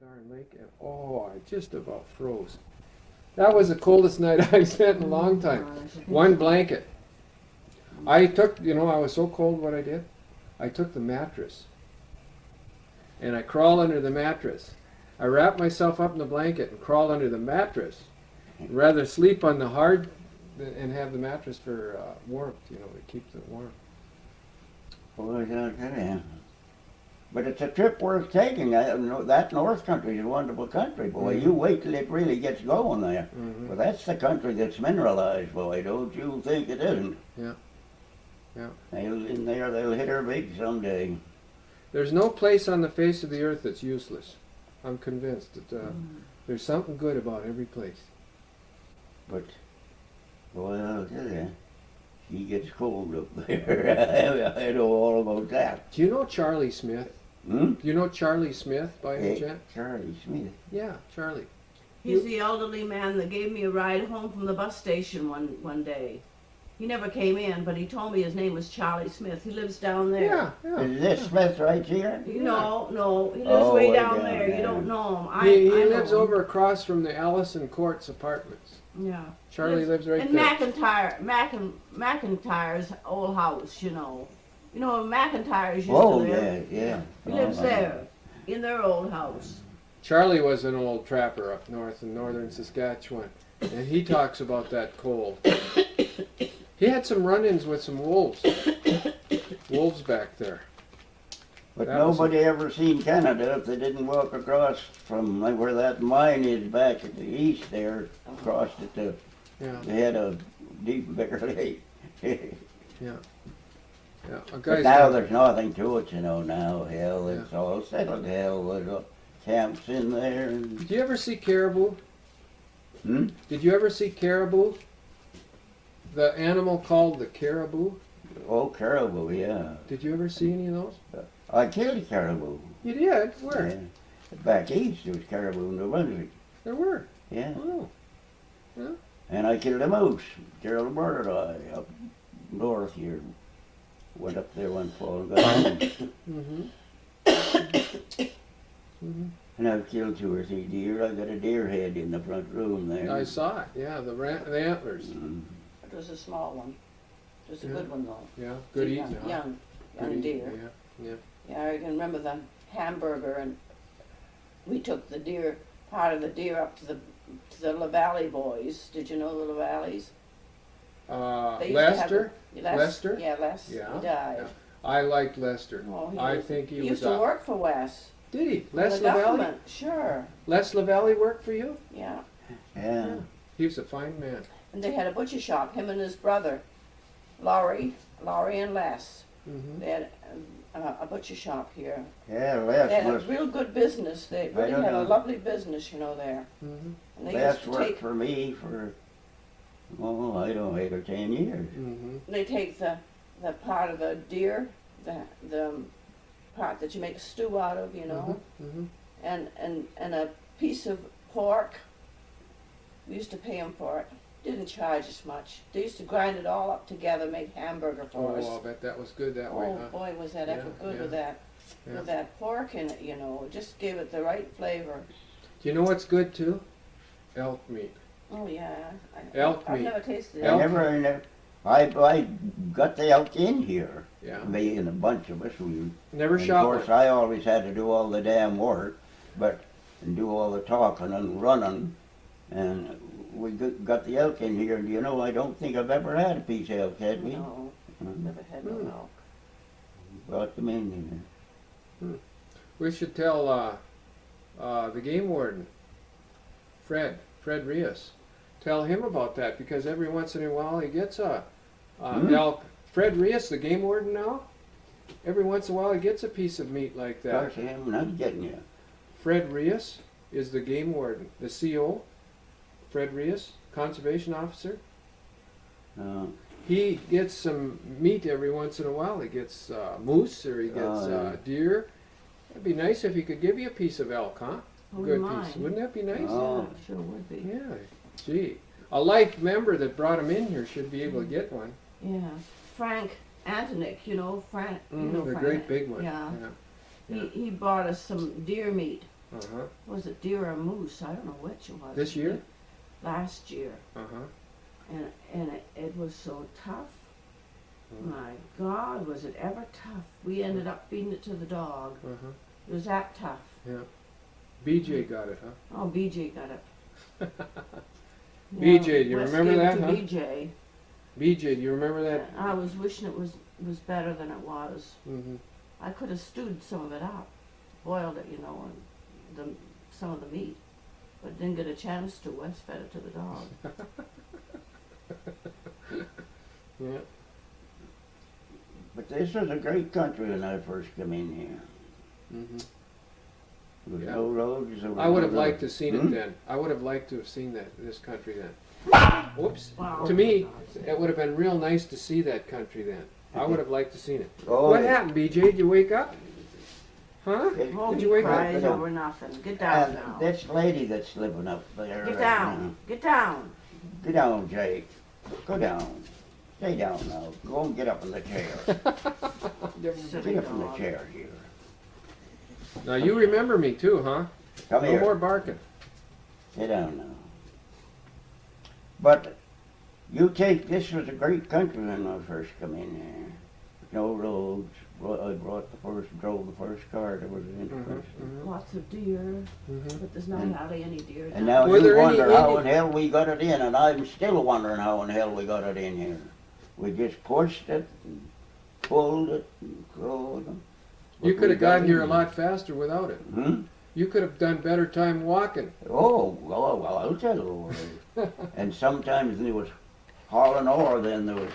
darn lake, and oh, I just about froze. That was the coldest night I've spent in a long time. One blanket. I took, I was so cold what I did. I took the mattress and I crawled under the mattress. I wrapped myself up in the blanket and crawled under the mattress. I'd rather sleep on the hard and have the mattress for warmth, to keep it warm. Boy, I tell you. But it's a trip worth taking. That North Country is a wonderful country, boy. You wait till it really gets going there. But that's the country that's mineralized, boy. Don't you think it isn't? Yeah. Yeah. In there, they'll hit her big someday. There's no place on the face of the earth that's useless. I'm convinced that there's something good about every place. But, boy, I'll tell you, she gets cold up there. I know all about that. Do you know Charlie Smith? Do you know Charlie Smith by any chance? Charlie Smith. Yeah, Charlie. He's the elderly man that gave me a ride home from the bus station one day. He never came in, but he told me his name was Charlie Smith. He lives down there. Yeah, yeah. Is this Smith right here? No, he lives way down there. You don't know him. He I lives know him. over across from the Allison Courts apartments. Yeah. Charlie lives right in there. McIntyre's old house, You know McIntyre's used Oh, to live. yeah. He lives there, in their old house. Charlie was an old trapper up north in northern Saskatchewan, and he talks about that cold. He had some run-ins with some wolves back there. But That was nobody ever seen Canada if they didn't walk across from where that mine is back at the east there, across it to, Yeah, they had a deep bigger lake. yeah. A But guy's now got- there's nothing to it, now, hell, it's all settled, hell, there's camps in there. And, Did you ever see caribou? hmm? Did you ever see caribou? The animal called the caribou? Oh, caribou, yeah. Did you ever see any of those? I killed a caribou. You did? Where? Yeah. Back east, there was caribou in New Brunswick. There were. Yeah. Oh. And I killed a moose, killed a bird eye up north here. Went up there one fall and got a moose. Mm-hmm. And I've killed 2 or 3 deer. I got a deer head in the front room there. I saw it. Yeah, the antlers. Mm. It was a small one. It was a good one though. Yeah, good eating. huh? Young Good deer. eating, Yeah. Yeah, I can remember the hamburger, and we took part of the deer up to the La Valley boys. Did you know the La Valleys? They used to have Lester? Lester? Yeah, Les. Yeah, He died. yeah. I liked Lester. Oh, I think he he was used to work for Wes. Did he? For Les the LaValle? government, sure. Les LaValle worked for you? Yeah. Yeah. He was a fine man. And they had a butcher shop, him and his brother, Laurie and Les. Mm-hmm. They had a butcher shop here. Yeah, They Les had a must. real good business. They really don't had a know. lovely business, there. Mm-hmm. And they Les used to worked take for me for, I don't know, 8 or 10 years. Mm-hmm. they take the part of the deer, the part that you make a stew out of, Mm-hmm. and a piece of pork. We used to pay them for it. Didn't charge us much. They used to grind it all up together, make hamburger for us. Oh, I'll bet that was good that way, Oh huh? boy, was that ever good with that Yeah. with that pork in it, It just gave it the right flavor. Do you know what's good too? Elk meat. Oh yeah. Elk I've meat. never tasted Elk. it. I got the elk in here. Yeah. Me and a bunch of us. Never Of shot course, one. I always had to do all the damn work, and do all the talking and running. And we got the elk in here, and I don't think I've ever had a piece of elk, had we? No, never had no elk. Brought them in here. We should tell the game warden, Fred Rios. Tell him about that because every once in a while he gets a elk. Fred Rios, the game warden now, every once in a while he gets a piece of meat like that. Gosh, I'm not getting you. Fred Rios is the game warden, the CO. Fred Rios, conservation officer. He gets some meat every once in a while. He gets moose or he gets deer. It'd be nice if he could give you a piece of elk, huh? Good Wouldn't piece. mind. Wouldn't that be nice? Oh. Yeah, sure would be. Yeah. Gee. A life member that brought him in here should be able to get one. Yeah. Frank Antonick, Frank. The Frank. great big one. Yeah. Yeah. He bought us some deer meat Uh-huh. Was it deer or moose? I don't know which it was. This year? Last year. Uh-huh. And it was so tough. Mm. My God, was it ever tough. We ended up feeding it to the dog. Uh-huh. It was that tough. Yeah. BJ got it, huh? Oh, BJ got it. BJ, do you Wes remember gave it that, to huh? BJ. BJ, do you remember that? I was wishing it was better than it was. Mm-hmm. I could have stewed some of it up, boiled it, and some of the meat, but didn't get a chance to. Wes fed it to the dog. Yeah. But this was a great country when I first came in here. Mm-hmm. There was Yeah. no roads. There was I would have no liked to have seen Hmm? it then. I would have liked to have seen this country then. Whoops. Wow. To me, it would have been real nice to see that country then. I would have liked to seen it. Oh, What happened, BJ? Did you wake up? Huh? Oh, Did he you wake up? cries over nothing. Get down And now. this lady that's living up there. Get down. Get down. Get down, Jake. Go down. Stay down now. Go and get up in the chair. Silly Get up in the dog. chair here. Now you remember me too, huh? Come No here. more barking. Sit down now. But this was a great country when I first come in here. No roads. I drove the first car that was in the country. Lots of deer, Mm-hmm. but there's not And- hardly any deer. And now. now Were you there any wonder how in Indian- hell we got it in, and I'm still wondering how in hell we got it in here. We just pushed it, and pulled it, and drove it. You But could we have got gotten here a in. lot faster without it. Hmm? You could have done better time walking. Oh, well, I'll tell you what. And sometimes there was hauling ore, then there was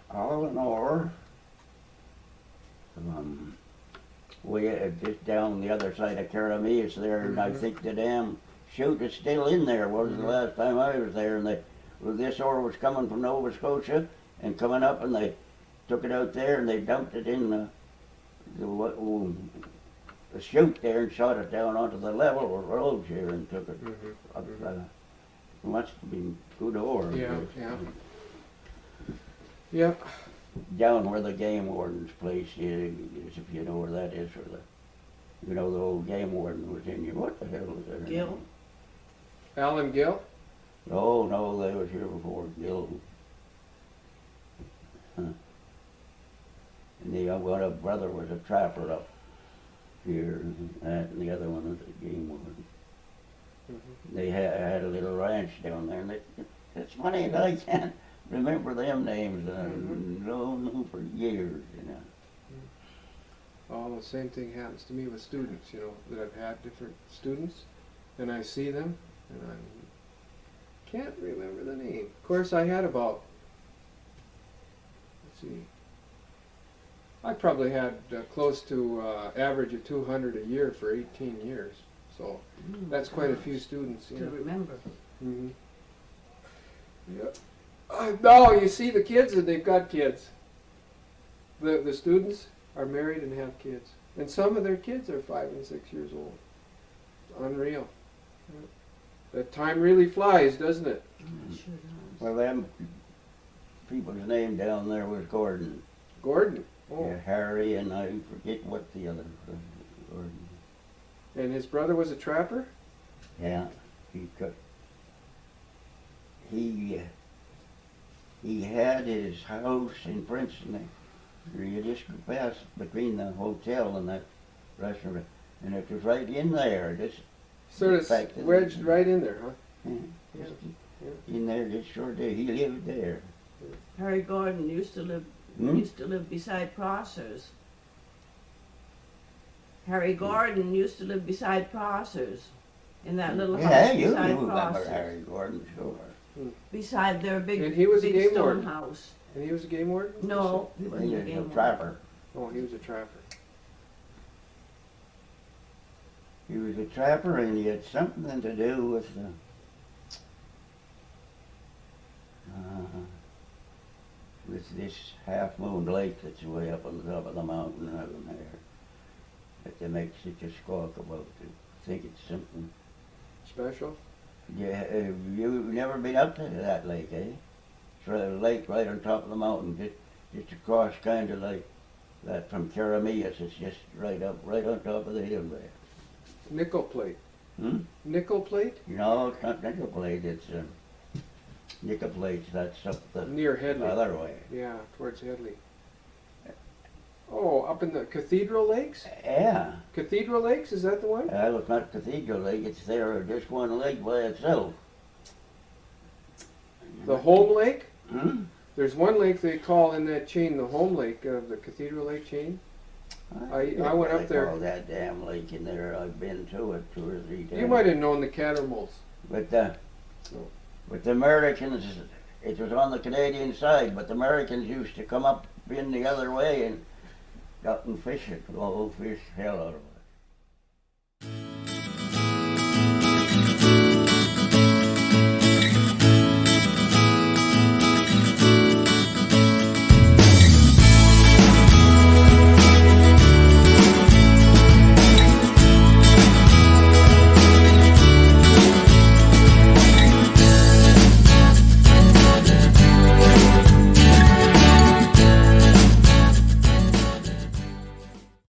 hauling ore. Way just down the other side of Caramias there, and I Mhm. think the damn chute is still in there. Wasn't Mhm. the last time I was there, and this ore was coming from Nova Scotia and coming up, and they took it out there and they dumped it in the chute there and shot it down onto the level of roads here and took it Mm-hmm. up. Mhm. Must have been good ore. Yeah, yeah. Yeah. Down where the game warden's place is, if you know where that is, or the old game warden was in here. What the hell was that? Gil? Alan Gill? No, they was here before Gil. Huh. And the one brother was a trapper up here, and the other one was a game warden. Mm-hmm. They had a little ranch down there, and it's funny that I can't remember them names. I've known them for years, Oh, the same thing happens to me with students, that I've had different students, and I see them, and I can't remember the name. Of course, I had about, let's see, I probably had close to average of 200 a year for 18 years, so that's quite a few students. To remember. Mm-hmm. Yep. No, you see the kids, and they've got kids. The students are married and have kids, and some of their kids are 5 and 6 years old. It's unreal. The time really flies, doesn't it? Sure does. Well, them people's name down there was Gordon. Gordon. Oh. Yeah, Harry, and I forget what the other Gordon. And his brother was a trapper? Yeah, he had his house in Princeton. You just go past between the hotel and that restaurant, and it was right in there, just Sort of Back to the- wedged right in there, huh? just Yeah. in there. Just sure did. He lived there. Harry Gordon used to live Hmm? beside Prosser's. Harry Gordon used to live beside Prosser's, in that little Yeah, house you beside remember Prosser's. Harry Gordon, sure. Beside their big, And he was a big game stone warden? house. And he was a game warden? No, he He wasn't a was game a warden. trapper. Oh, he was a trapper. He was a trapper, and he had something to do with this half moon lake that's way up on the top of the mountain down there. That they make such a squawk about. I think it's something. Special? Yeah, you've never been up to that lake, eh? It's a lake right on top of the mountain, just across, kind of like that from Caramias. It's just right on top of the hill there. Nickel plate. Hmm? Nickel plate? No, it's not nickel plate, it's nickel plates, that's up the Near Headley. other way. Yeah, towards Headley. Oh, up in the Cathedral Lakes? Yeah, Cathedral Lakes, is that the one? well, it's not Cathedral Lake, it's there, just one lake by itself. The Home Lake? Hmm? There's one lake they call in that chain the Home Lake of the Cathedral Lake chain. I went up there. All that damn lake in there, I've been to it 2 or 3 times. You might have known the Cattermoles. But the Americans, it was on the Canadian side, but the Americans used to come up in the other way and got and fish it. Oh, fish hell out of it.